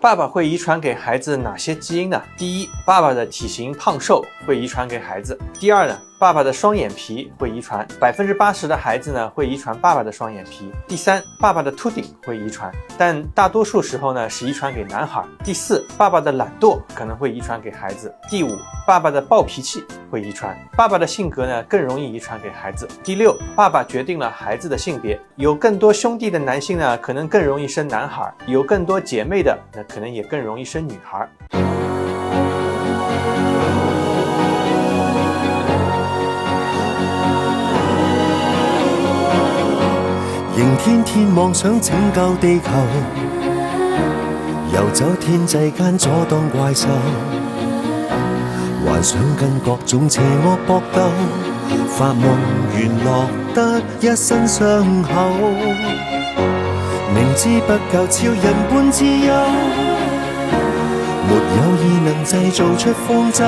爸爸会遗传给孩子哪些基因呢？第一，爸爸的体型胖瘦会遗传给孩子。第二呢，爸爸的双眼皮会遗传，80%的孩子呢会遗传爸爸的双眼皮。第三，爸爸的秃顶会遗传，但大多数时候呢是遗传给男孩。第四，爸爸的懒惰可能会遗传给孩子。第五，爸爸的暴脾气会遗传，爸爸的性格呢更容易遗传给孩子。第六，爸爸决定了孩子的性别，有更多兄弟的男性呢可能更容易生男孩，有更多姐妹的那可能也更容易生女孩。仍天天妄想拯救地球，游走天際間阻擋怪獸，幻想跟各種邪惡搏鬥，發夢原落得一身傷口，明知不夠超人般自由，沒有意能製造出方舟，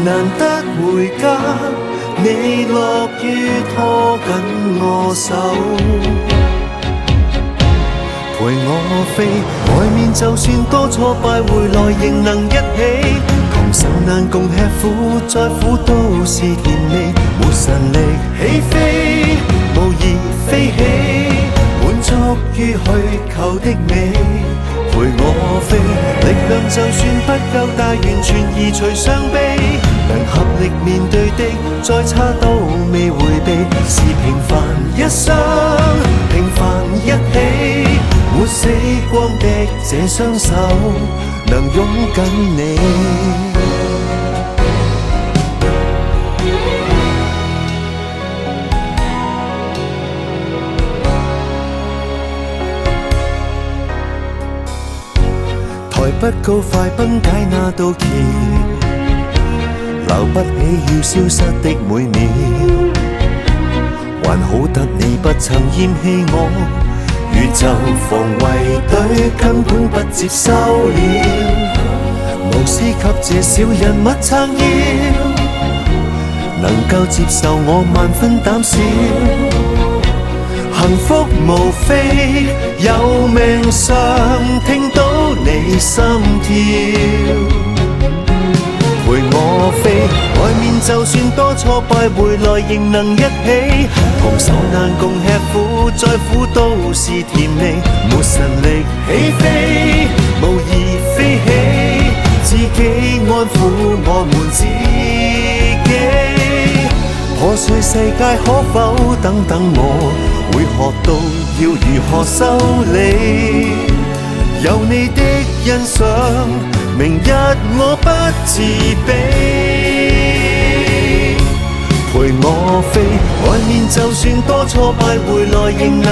難得回家，你樂於拖緊我手，陪我飛，外面就算多挫敗，回來仍能一起，同受難共吃苦，再苦都是甜味，沒神力起飛，無意飛起，滿足於虛構的美，陪我飛，力量就算不夠大，完全移除傷悲，能合力面對的，再差都未迴避，是平凡一生，平凡一起，沒死光的這雙手，能擁緊你。抬不高快崩解那道橋，留不起要消失的每秒，還好得你不曾厭棄我，宇宙防衛隊根本不接收了，無私給這小人物撐腰，能夠接受我萬分膽小，幸福無非有命上聽到你心跳，陪我飛，外面就算多挫敗，回來仍能一起，同受難共吃苦，再苦都是甜味，沒神力起飛，無意飛起，自己安撫我們自己，破碎世界可否等等我，會學到要如何修理，有你的欣賞，明日我不自卑，陪我飛，外面就算多挫敗，回來仍能